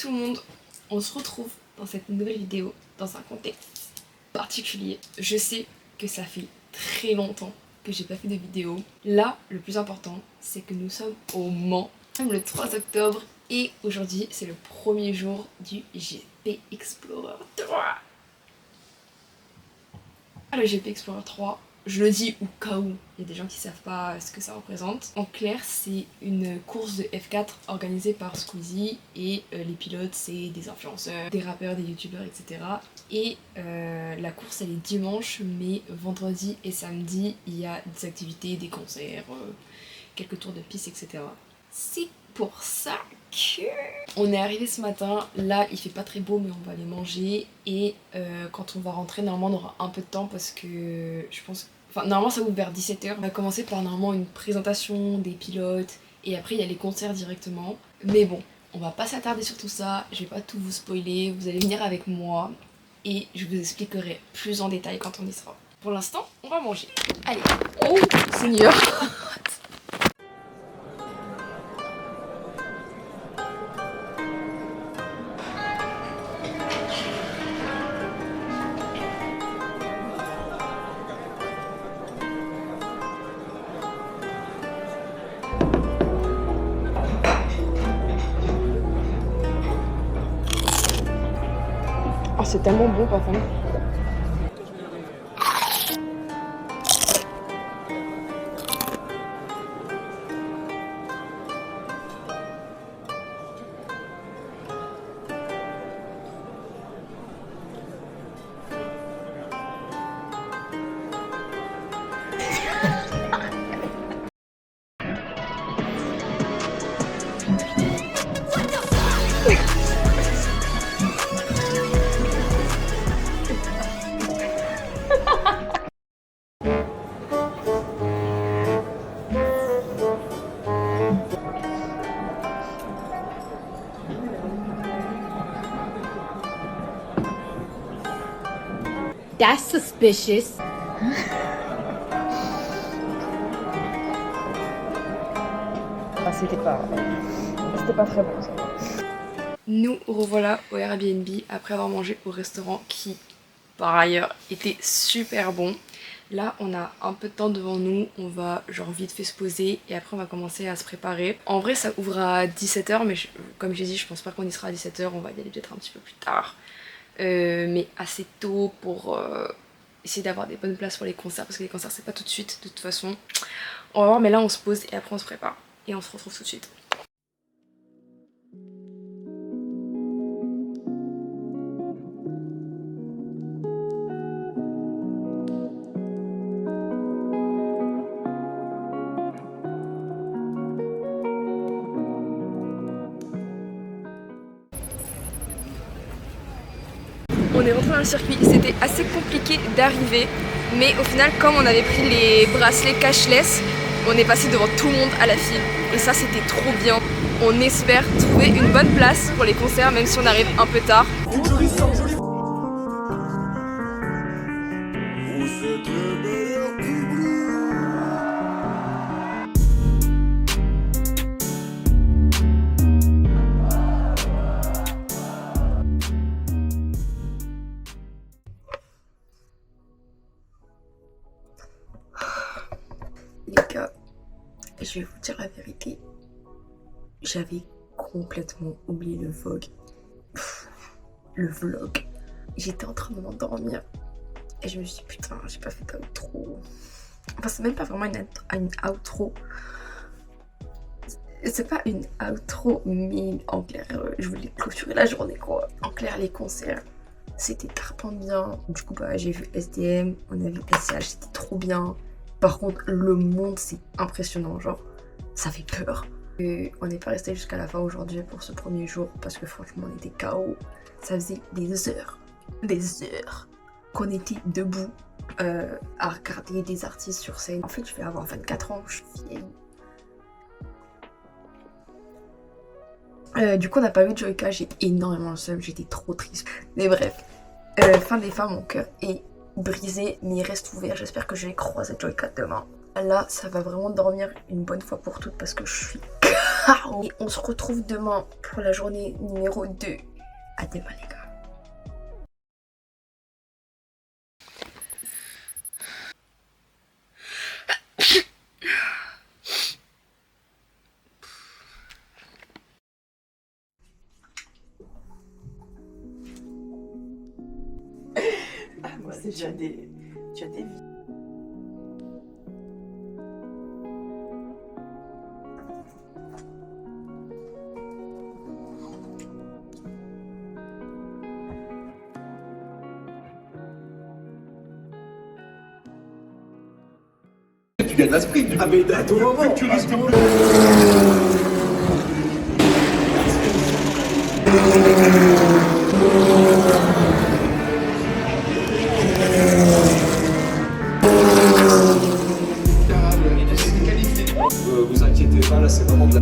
tout le monde, on se retrouve dans cette nouvelle vidéo dans un contexte particulier. Je sais que ça fait très longtemps que j'ai pas fait de vidéo. Là, le plus important, c'est que nous sommes au Mans, le 3 octobre, et aujourd'hui, c'est le premier jour du GP Explorer 3. Le GP Explorer 3, je le dis au cas où il y a des gens qui savent pas ce que ça représente. En clair, c'est une course de F4 organisée par Squeezie et les pilotes, c'est des influenceurs, des rappeurs, des youtubeurs, etc. Et la course, elle est dimanche, mais vendredi et samedi, il y a des activités, des concerts, quelques tours de piste, etc. C'est pour ça que... On est arrivé ce matin, là il fait pas très beau mais on va aller manger et quand on va rentrer normalement on aura un peu de temps parce que je pense... Enfin normalement ça ouvre vers 17h. On va commencer par normalement une présentation des pilotes et après il y a les concerts directement. Mais bon, on va pas s'attarder sur tout ça, je vais pas tout vous spoiler, vous allez venir avec moi et je vous expliquerai plus en détail quand on y sera. Pour l'instant, on va manger. Allez, oh Seigneur. Oh, c'est tellement bon par contre. That's suspicious. Ah, c'était pas très bon ça. Nous revoilà au Airbnb après avoir mangé au restaurant qui par ailleurs était super bon. Là on a un peu de temps devant nous, on va genre vite fait se poser et après on va commencer à se préparer. En vrai ça ouvre à 17h mais comme j'ai dit je pense pas qu'on y sera à 17h, on va y aller peut-être un petit peu plus tard. Mais assez tôt pour essayer d'avoir des bonnes places pour les concerts parce que les concerts c'est pas tout de suite de toute façon. On va voir mais là on se pose et après on se prépare et on se retrouve tout de suite. On est rentré dans le circuit, c'était assez compliqué d'arriver, mais au final comme on avait pris les bracelets cashless, on est passé devant tout le monde à la file et ça c'était trop bien. On espère trouver une bonne place pour les concerts même si on arrive un peu tard. Les gars, je vais vous dire la vérité, j'avais complètement oublié le vlog. J'étais en train de m'endormir et je me suis dit putain j'ai pas fait d'outro. Enfin c'est même pas vraiment une outro. C'est pas une outro mais en clair je voulais clôturer la journée quoi. En clair les concerts c'était tarpin bien. Du coup bah j'ai vu SDM, on a vu SCH, c'était trop bien. Par contre le monde c'est impressionnant, genre ça fait peur. Et on n'est pas resté jusqu'à la fin aujourd'hui pour ce premier jour parce que franchement on était KO. Ça faisait des heures qu'on était debout à regarder des artistes sur scène. En fait je vais avoir 24 ans, je suis vieille. Du coup on n'a pas vu Joyka, j'ai énormément le seum, j'étais trop triste. Mais bref, fin des fins, mon cœur est brisé mais il reste ouvert, j'espère que je vais croiser Joyka demain. Là ça va vraiment dormir une bonne fois pour toutes parce que je suis Et on se retrouve demain pour la journée numéro 2. À demain les gars. Ah, moi, tu as des vies. Tu gagnes la sprint. Ah mais à tout moment. Tu risques plus. Vous inquiétez pas, là c'est vraiment de la...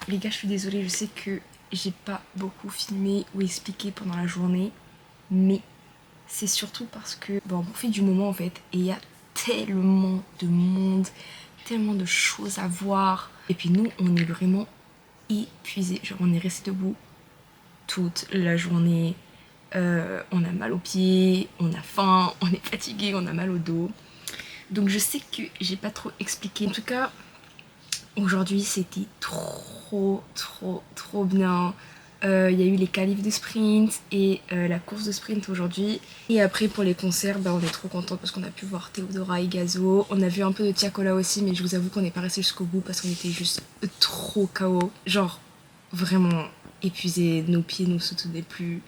Les gars, je suis désolée, je sais que j'ai pas beaucoup filmé ou expliqué pendant la journée, mais c'est surtout parce que on profite du moment en fait, et il y a tellement de monde, tellement de choses à voir, et puis nous on est vraiment épuisés, genre on est resté debout toute la journée, on a mal aux pieds, on a faim, on est fatigué, on a mal au dos, donc je sais que j'ai pas trop expliqué. En tout cas, aujourd'hui c'était trop bien. Il y a eu les qualifs de sprint et la course de sprint aujourd'hui. Et après pour les concerts, on est trop contents parce qu'on a pu voir Théodora et Gazo. On a vu un peu de Tiakola aussi, mais je vous avoue qu'on n'est pas resté jusqu'au bout parce qu'on était juste trop KO. Genre vraiment épuisés, nos pieds nous soutenaient plus.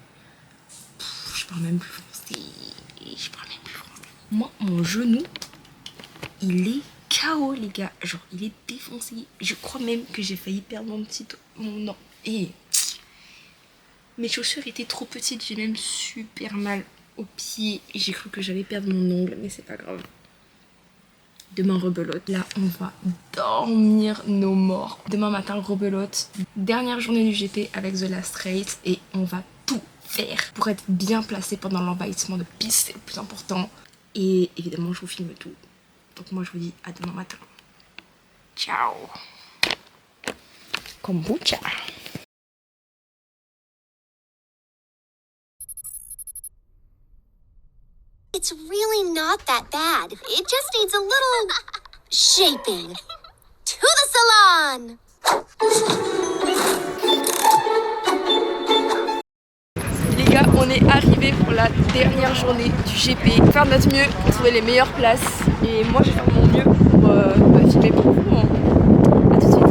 Je parle même plus français. Moi, mon genou, il est KO les gars, genre il est défoncé. Je crois même que j'ai failli perdre non. Et mes chaussures étaient trop petites, j'ai même super mal aux pieds et j'ai cru que j'allais perdre mon ongle, mais c'est pas grave. Demain rebelote. Là on va dormir nos morts. Demain matin rebelote. Dernière journée du GP avec The Last Race et on va tout faire pour être bien placé pendant l'envahissement de piste, c'est le plus important. Et évidemment je vous filme tout. Donc moi je vous dis à demain matin. Ciao. Kombucha. It's really not that bad. It just needs a little shaping. To the salon! Les gars, on est arrivés pour la dernière journée du GP. Faire de notre mieux pour trouver les meilleures places. Et moi je vais faire mon mieux pour filmer pour vous. A tout de suite.